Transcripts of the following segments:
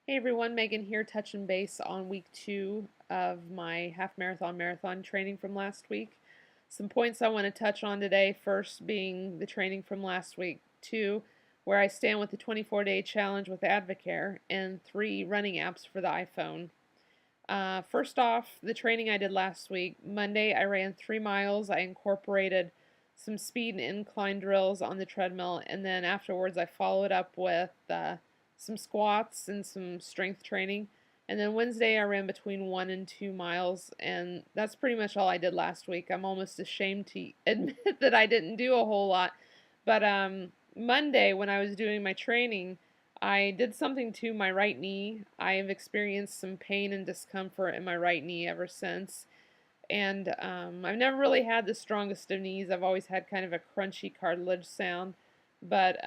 Hey everyone, Megan here, touching base on week 2 of my half marathon training from last week. Some points I want to touch on today, first being the training from last week, 2, where I stand with the 24-day challenge with Advocare, and 3, running apps for the iPhone. First off, the training I did last week. Monday I ran 3 miles. I incorporated some speed and incline drills on the treadmill, and then afterwards I followed up with some squats and some strength training. And then Wednesday I ran between 1 and 2 miles, and that's pretty much all I did last week. I'm almost ashamed to admit that I didn't do a whole lot. But Monday, when I was doing my training, I did something to my right knee. I have experienced some pain and discomfort in my right knee ever since. And I've never really had the strongest of knees. I've always had kind of a crunchy cartilage sound. But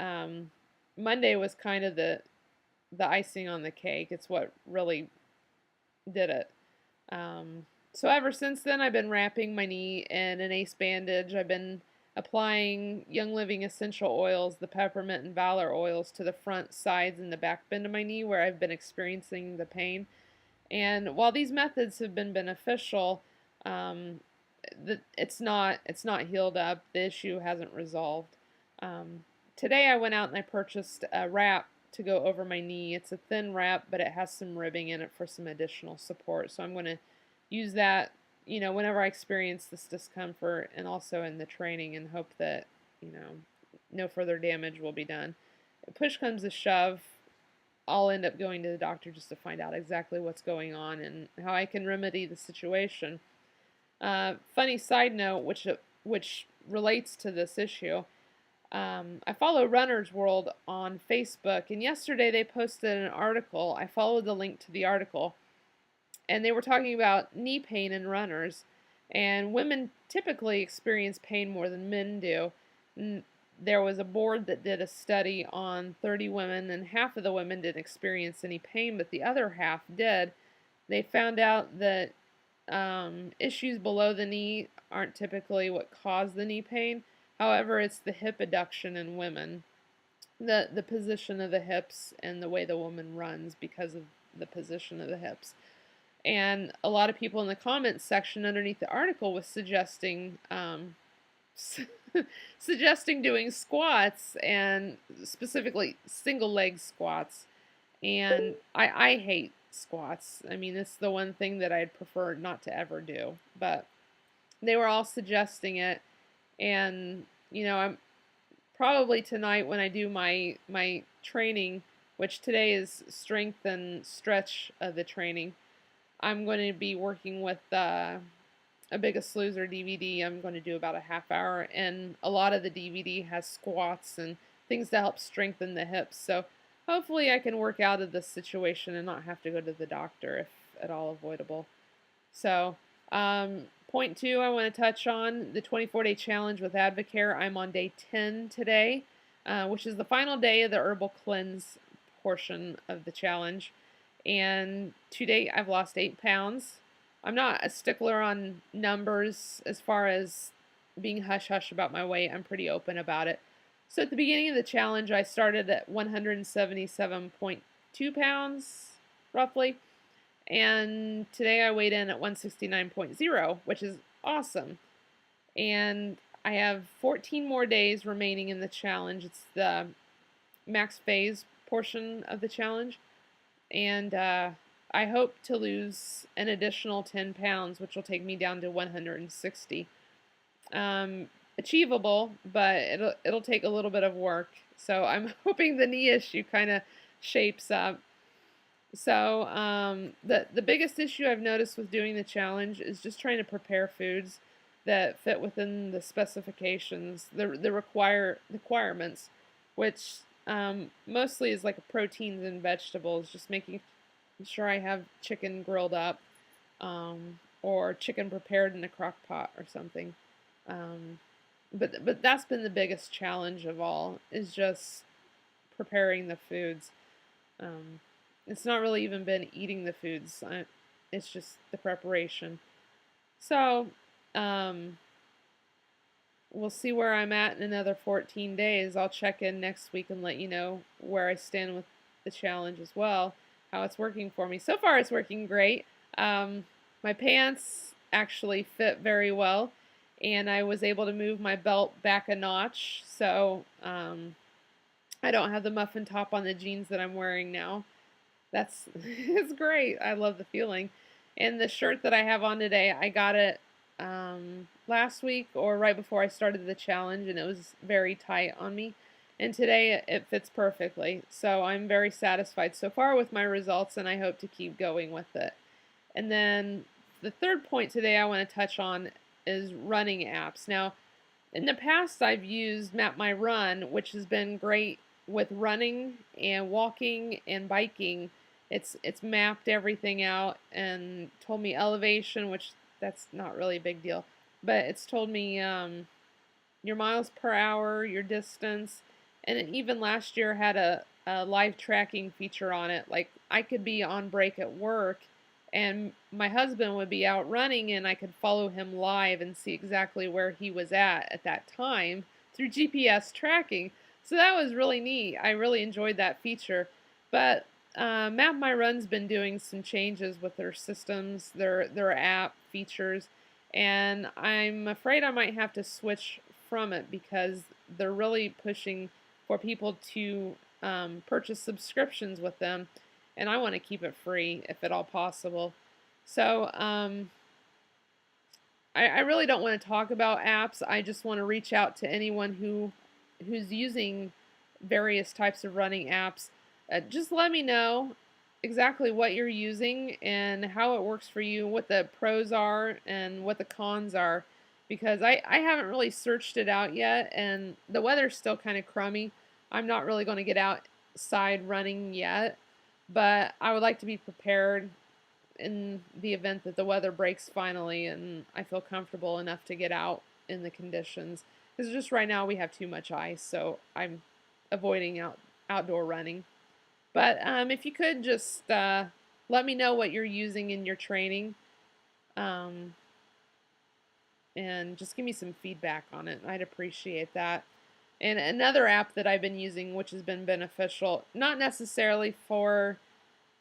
Monday was kind of the icing on the cake. It's what really did it. So ever since then, I've been wrapping my knee in an ace bandage. I've been applying Young Living essential oils, the peppermint and valor oils, to the front, sides, and the back bend of my knee where I've been experiencing the pain. And while these methods have been beneficial, um, it's not healed up. The issue hasn't resolved. Today I went out and I purchased a wrap to go over my knee. It's a thin wrap, but it has some ribbing in it for some additional support. So I'm going to use that, whenever I experience this discomfort and also in the training, and hope that, no further damage will be done. If push comes to shove, I'll end up going to the doctor just to find out exactly what's going on and how I can remedy the situation. Funny side note, which relates to this issue. I follow Runner's World on Facebook, and yesterday they posted an article. I followed the link to the article, and they were talking about knee pain in runners. And women typically experience pain more than men do. There was a board that did a study on 30 women, and half of the women didn't experience any pain, but the other half did. They found out that issues below the knee aren't typically what cause the knee pain. However, it's the hip adduction in women, the position of the hips and the way the woman runs because of the position of the hips. And a lot of people in the comments section underneath the article was suggesting suggesting doing squats, and specifically single leg squats. And I hate squats. I mean, it's the one thing that I'd prefer not to ever do. But they were all suggesting it, and I'm probably tonight when I do my training, which today is strength and stretch of the training. I'm going to be working with a Biggest Loser DVD. I'm going to do about a half hour, and a lot of the DVD has squats and things to help strengthen the hips. So hopefully I can work out of this situation and not have to go to the doctor if at all avoidable. So point 2 I want to touch on, the 24-day challenge with Advocare. I'm on day 10 today, which is the final day of the herbal cleanse portion of the challenge. And to date, I've lost 8 pounds. I'm not a stickler on numbers as far as being hush hush about my weight. I'm pretty open about it. So at the beginning of the challenge, I started at 177.2 pounds, roughly. And today I weighed in at 169.0, which is awesome. And I have 14 more days remaining in the challenge. It's the max phase portion of the challenge. And I hope to lose an additional 10 pounds, which will take me down to 160. Achievable, but it'll take a little bit of work. So I'm hoping the knee issue kind of shapes up. So the biggest issue I've noticed with doing the challenge is just trying to prepare foods that fit within the specifications, the requirements, which mostly is like proteins and vegetables. Just making sure I have chicken grilled up, or chicken prepared in a crock pot or something. But that's been the biggest challenge of all, is just preparing the foods. It's not really even been eating the foods. It's just the preparation. So, we'll see where I'm at in another 14 days. I'll check in next week and let you know where I stand with the challenge as well. how it's working for me. So far, it's working great. My pants actually fit very well, and I was able to move my belt back a notch, so I don't have the muffin top on the jeans that I'm wearing now. That's it's great. I love the feeling. And the shirt that I have on today, I got it last week or right before I started the challenge, and it was very tight on me. And today it fits perfectly. So I'm very satisfied so far with my results, and I hope to keep going with it. And then the third point today I want to touch on is running apps. Now, in the past, I've used Map My Run, which has been great with running and walking and biking. It's mapped everything out and told me elevation, which that's not really a big deal, but it's told me your miles per hour, your distance, and it even last year had a live tracking feature on it. Like I could be on break at work and my husband would be out running and I could follow him live and see exactly where he was at that time through GPS tracking. So that was really neat. I really enjoyed that feature. But Map My Run's been doing some changes with their systems, their app features, and I'm afraid I might have to switch from it because they're really pushing for people to purchase subscriptions with them, and I want to keep it free if at all possible. So I really don't want to talk about apps. I just want to reach out to anyone who's using various types of running apps. Just let me know exactly what you're using and how it works for you, what the pros are and what the cons are, because I haven't really searched it out yet, and the weather's still kind of crummy. I'm not really going to get outside running yet, but I would like to be prepared in the event that the weather breaks finally and I feel comfortable enough to get out in the conditions. Because just right now we have too much ice, so I'm avoiding outdoor running. But if you could just let me know what you're using in your training, um, and just give me some feedback on it. I'd appreciate that. And another app that I've been using, which has been beneficial, not necessarily for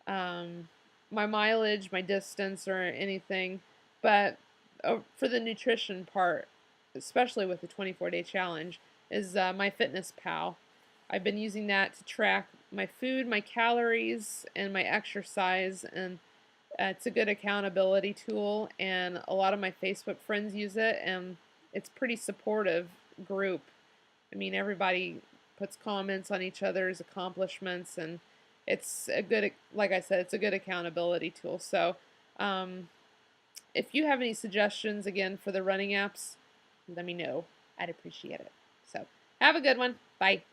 my mileage, my distance, or anything, but for the nutrition part, especially with the 24-day challenge, is MyFitnessPal. I've been using that to track my food, my calories, and my exercise, and it's a good accountability tool, and a lot of my Facebook friends use it, and it's pretty supportive group. I mean, everybody puts comments on each other's accomplishments, and it's a good, like I said, it's a good accountability tool. So, if you have any suggestions again for the running apps, let me know. I'd appreciate it. So, have a good one. Bye.